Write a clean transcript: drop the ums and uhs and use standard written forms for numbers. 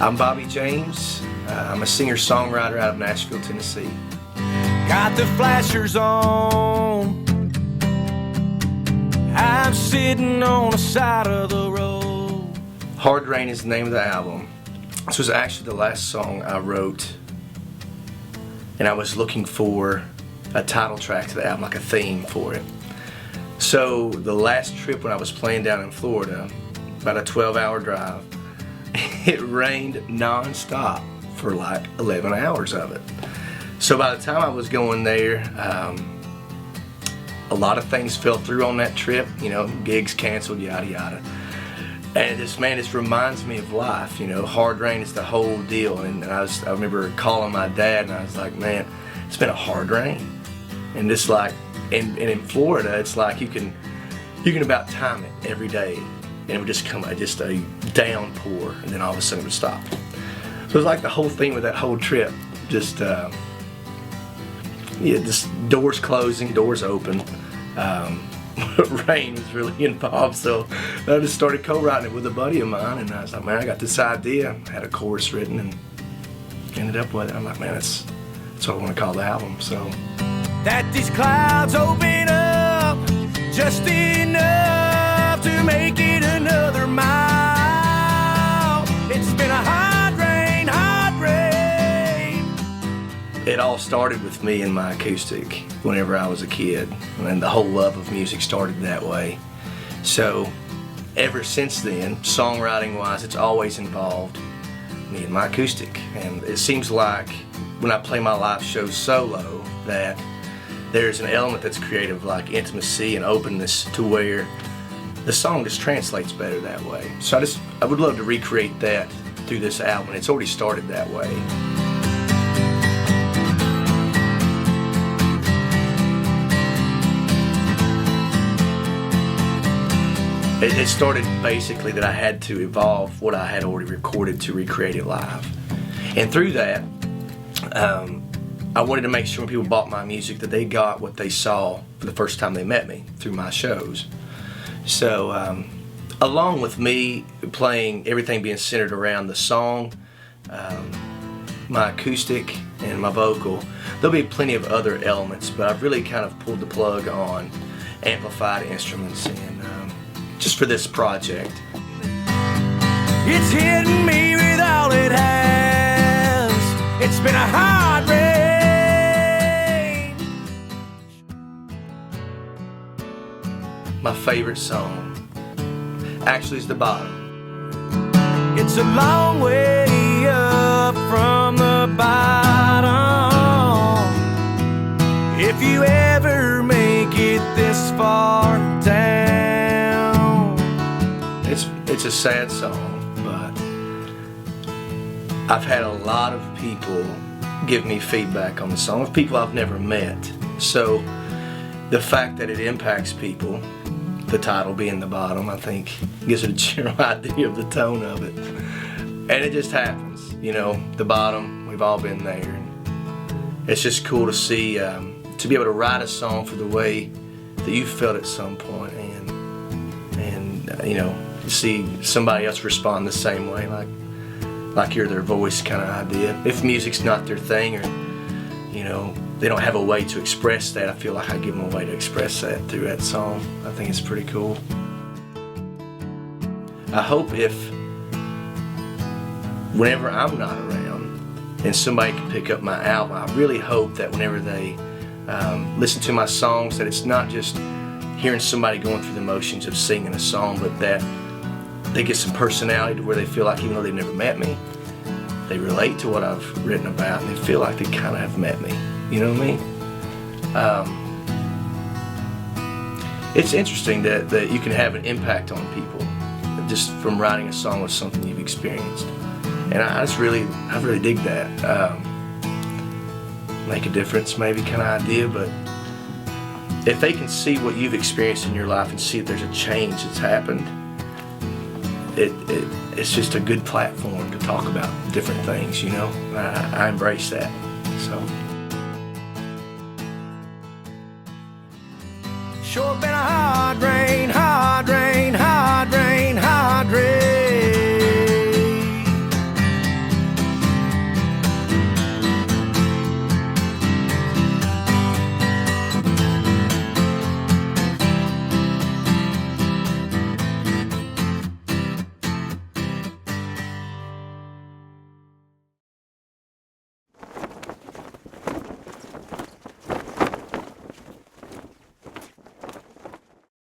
I'm Bobby James. I'm a singer-songwriter out of Nashville, Tennessee. Got the flashers on. I'm sitting on the side of the road. Hard Rain is the name of the album. This was actually the last song I wrote, and I was looking for a title track to the album, like a theme for it. So the last trip when I was playing down in Florida, about a 12-hour drive, it rained non-stop for like 11 hours of it. So by the time I was going there, a lot of things fell through on that trip, you know, gigs canceled, yada yada. And this reminds me of life, you know. Hard rain is the whole deal. And I remember calling my dad and I was like, man, it's been a hard rain. And just like, and in Florida, it's like you can about time it every day, and it would just come just a downpour, and then all of a sudden it would stop. So it was like the whole thing with that whole trip, just yeah, just doors closing, doors open. Rain was really involved, so I just started co-writing it with a buddy of mine, and I was like, man, I got this idea. I had a chorus written and ended up with it. I'm like, man, that's what I want to call the album. So that these clouds open up just enough to make it another mile. It's been a hard rain, hard rain. It all started with me and my acoustic whenever I was a kid, and the whole love of music started that way. So ever since then, songwriting wise, it's always involved me and my acoustic. And it seems like when I play my live shows solo that there's an element that's creative, like intimacy and openness, to where the song just translates better that way. So I would love to recreate that through this album. It's already started that way. It started basically that I had to evolve what I had already recorded to recreate it live. And through that, I wanted to make sure when people bought my music that they got what they saw for the first time they met me through my shows. So along with me playing, everything being centered around the song, my acoustic and my vocal, there'll be plenty of other elements, but I've really kind of pulled the plug on amplified instruments and just for this project. It's hitting me with all it has. It's been a hard rain. My favorite song actually is The Bottom. It's a long way up from the bottom. If you ever make it this far down. It's a sad song, but I've had a lot of people give me feedback on the song, of people I've never met. So the fact that it impacts people, the title being The Bottom, I think gives it a general idea of the tone of it. And it just happens, you know, the bottom, we've all been there. And it's just cool to see, to be able to write a song for the way that you felt at some point, and you know, see somebody else respond the same way, like you're their voice kind of idea. If music's not their thing, or you know, they don't have a way to express that, I feel like I give them a way to express that through that song. I think it's pretty cool. I hope whenever I'm not around and somebody can pick up my album, I really hope that whenever they listen to my songs, that it's not just hearing somebody going through the motions of singing a song, but that they get some personality to where they feel like, even though they've never met me, they relate to what I've written about, and they feel like they kind of have met me. You know what I mean? It's interesting that you can have an impact on people just from writing a song with something you've experienced, and I really dig that. Make a difference, maybe kind of idea, but if they can see what you've experienced in your life and see if there's a change that's happened, it's just a good platform to talk about different things, you know. I embrace that. So Sure been a hard